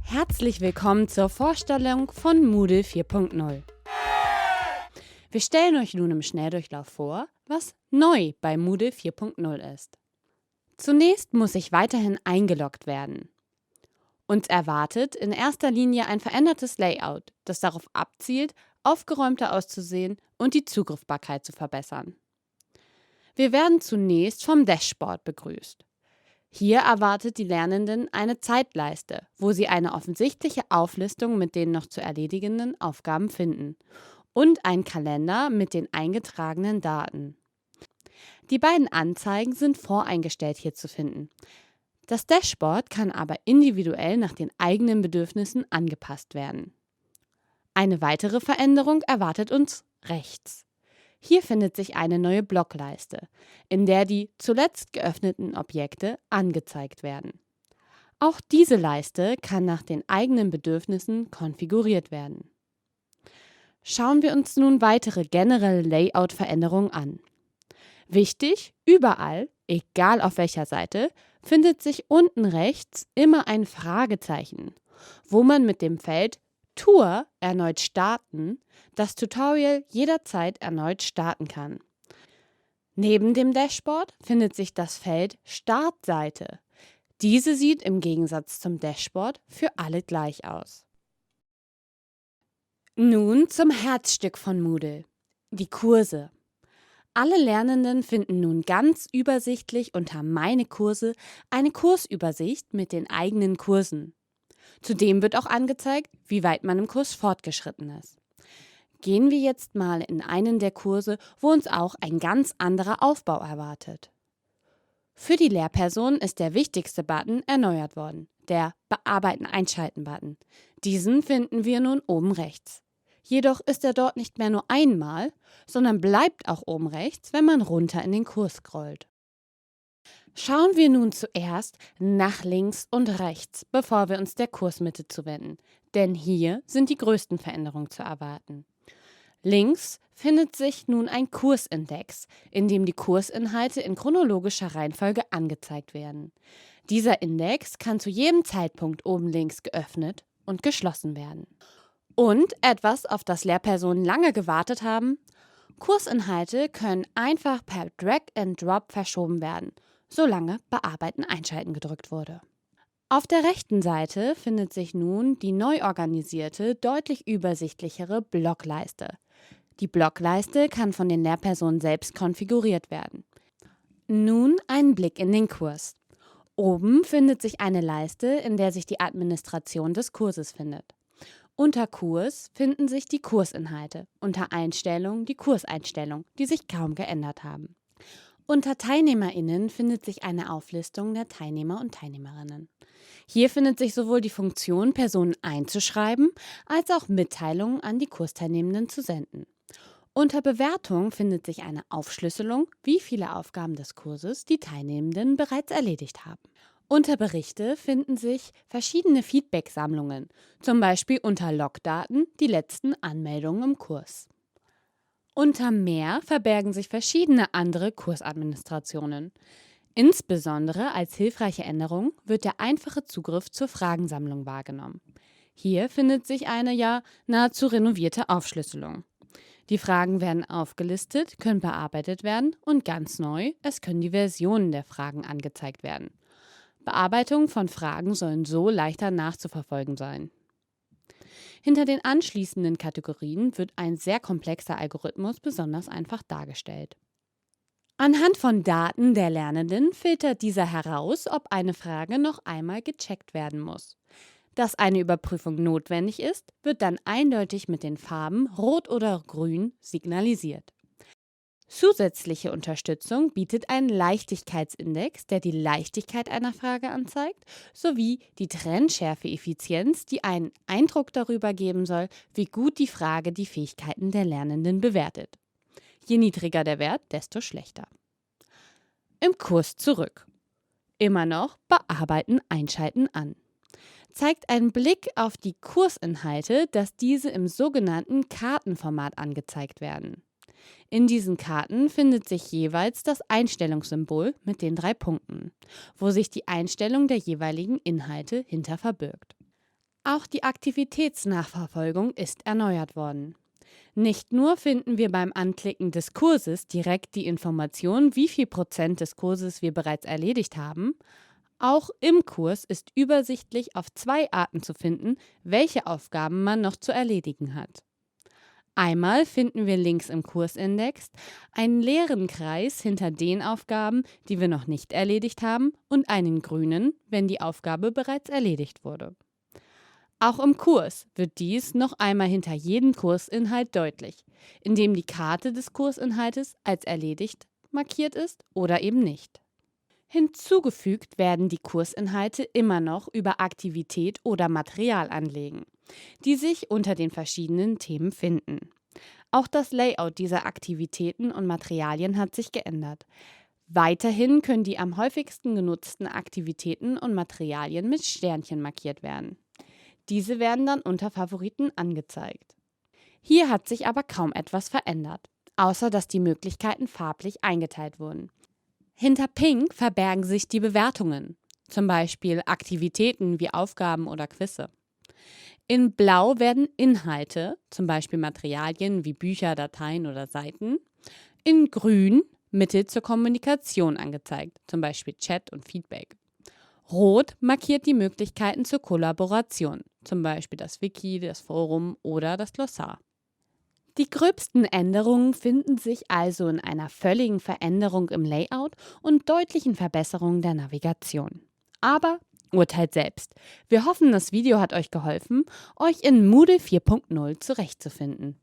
Herzlich willkommen zur Vorstellung von Moodle 4.0. Wir stellen euch nun im Schnelldurchlauf vor, was neu bei Moodle 4.0 ist. Zunächst muss ich weiterhin eingeloggt werden. Uns erwartet in erster Linie ein verändertes Layout, das darauf abzielt, aufgeräumter auszusehen und die Zugriffbarkeit zu verbessern. Wir werden zunächst vom Dashboard begrüßt. Hier erwartet die Lernenden eine Zeitleiste, wo sie eine offensichtliche Auflistung mit den noch zu erledigenden Aufgaben finden und einen Kalender mit den eingetragenen Daten. Die beiden Anzeigen sind voreingestellt hier zu finden. Das Dashboard kann aber individuell nach den eigenen Bedürfnissen angepasst werden. Eine weitere Veränderung erwartet uns rechts. Hier findet sich eine neue Blockleiste, in der die zuletzt geöffneten Objekte angezeigt werden. Auch diese Leiste kann nach den eigenen Bedürfnissen konfiguriert werden. Schauen wir uns nun weitere generelle Layout-Veränderungen an. Wichtig, überall, egal auf welcher Seite, findet sich unten rechts immer ein Fragezeichen, wo man mit dem Feld Tour erneut starten das Tutorial jederzeit erneut starten kann. Neben dem Dashboard findet sich das Feld Startseite. Diese sieht im Gegensatz zum Dashboard für alle gleich aus. Nun zum Herzstück von Moodle, die Kurse. Alle Lernenden finden nun ganz übersichtlich unter Meine Kurse eine Kursübersicht mit den eigenen Kursen. Zudem wird auch angezeigt, wie weit man im Kurs fortgeschritten ist. Gehen wir jetzt mal in einen der Kurse, wo uns auch ein ganz anderer Aufbau erwartet. Für die Lehrperson ist der wichtigste Button erneuert worden, der Bearbeiten-Einschalten-Button. Diesen finden wir nun oben rechts. Jedoch ist er dort nicht mehr nur einmal, sondern bleibt auch oben rechts, wenn man runter in den Kurs scrollt. Schauen wir nun zuerst nach links und rechts, bevor wir uns der Kursmitte zuwenden, denn hier sind die größten Veränderungen zu erwarten. Links findet sich nun ein Kursindex, in dem die Kursinhalte in chronologischer Reihenfolge angezeigt werden. Dieser Index kann zu jedem Zeitpunkt oben links geöffnet und geschlossen werden. Und etwas, auf das Lehrpersonen lange gewartet haben: Kursinhalte können einfach per Drag and Drop verschoben werden, solange Bearbeiten-Einschalten gedrückt wurde. Auf der rechten Seite findet sich nun die neu organisierte, deutlich übersichtlichere Blockleiste. Die Blockleiste kann von den Lehrpersonen selbst konfiguriert werden. Nun ein Blick in den Kurs. Oben findet sich eine Leiste, in der sich die Administration des Kurses findet. Unter Kurs finden sich die Kursinhalte, unter Einstellungen die Kurseinstellungen, die sich kaum geändert haben. Unter TeilnehmerInnen findet sich eine Auflistung der Teilnehmer und Teilnehmerinnen. Hier findet sich sowohl die Funktion, Personen einzuschreiben, als auch Mitteilungen an die Kursteilnehmenden zu senden. Unter Bewertung findet sich eine Aufschlüsselung, wie viele Aufgaben des Kurses die Teilnehmenden bereits erledigt haben. Unter Berichte finden sich verschiedene Feedback-Sammlungen, zum Beispiel unter Logdaten die letzten Anmeldungen im Kurs. Unter Mehr verbergen sich verschiedene andere Kursadministrationen. Insbesondere als hilfreiche Änderung wird der einfache Zugriff zur Fragensammlung wahrgenommen. Hier findet sich eine nahezu renovierte Aufschlüsselung. Die Fragen werden aufgelistet, können bearbeitet werden und ganz neu, es können die Versionen der Fragen angezeigt werden. Bearbeitung von Fragen sollen so leichter nachzuverfolgen sein. Hinter den anschließenden Kategorien wird ein sehr komplexer Algorithmus besonders einfach dargestellt. Anhand von Daten der Lernenden filtert dieser heraus, ob eine Frage noch einmal gecheckt werden muss. Dass eine Überprüfung notwendig ist, wird dann eindeutig mit den Farben Rot oder Grün signalisiert. Zusätzliche Unterstützung bietet ein Leichtigkeitsindex, der die Leichtigkeit einer Frage anzeigt, sowie die Trennschärfe-Effizienz, die einen Eindruck darüber geben soll, wie gut die Frage die Fähigkeiten der Lernenden bewertet. Je niedriger der Wert, desto schlechter. Im Kurs zurück. Immer noch Bearbeiten, Einschalten an. Zeigt ein Blick auf die Kursinhalte, dass diese im sogenannten Kartenformat angezeigt werden. In diesen Karten findet sich jeweils das Einstellungssymbol mit den 3 Punkten, wo sich die Einstellung der jeweiligen Inhalte hinter verbirgt. Auch die Aktivitätsnachverfolgung ist erneuert worden. Nicht nur finden wir beim Anklicken des Kurses direkt die Information, wie viel Prozent des Kurses wir bereits erledigt haben, auch im Kurs ist übersichtlich auf 2 Arten zu finden, welche Aufgaben man noch zu erledigen hat. Einmal finden wir links im Kursindex einen leeren Kreis hinter den Aufgaben, die wir noch nicht erledigt haben, und einen grünen, wenn die Aufgabe bereits erledigt wurde. Auch im Kurs wird dies noch einmal hinter jedem Kursinhalt deutlich, indem die Karte des Kursinhaltes als erledigt markiert ist oder eben nicht. Hinzugefügt werden die Kursinhalte immer noch über Aktivität oder Material anlegen, die sich unter den verschiedenen Themen finden. Auch das Layout dieser Aktivitäten und Materialien hat sich geändert. Weiterhin können die am häufigsten genutzten Aktivitäten und Materialien mit Sternchen markiert werden. Diese werden dann unter Favoriten angezeigt. Hier hat sich aber kaum etwas verändert, außer dass die Möglichkeiten farblich eingeteilt wurden. Hinter Pink verbergen sich die Bewertungen, zum Beispiel Aktivitäten wie Aufgaben oder Quizze. In Blau werden Inhalte, zum Beispiel Materialien wie Bücher, Dateien oder Seiten. In Grün Mittel zur Kommunikation angezeigt, zum Beispiel Chat und Feedback. Rot markiert die Möglichkeiten zur Kollaboration, zum Beispiel das Wiki, das Forum oder das Glossar. Die gröbsten Änderungen finden sich also in einer völligen Veränderung im Layout und deutlichen Verbesserungen der Navigation. Aber urteilt selbst. Wir hoffen, das Video hat euch geholfen, euch in Moodle 4.0 zurechtzufinden.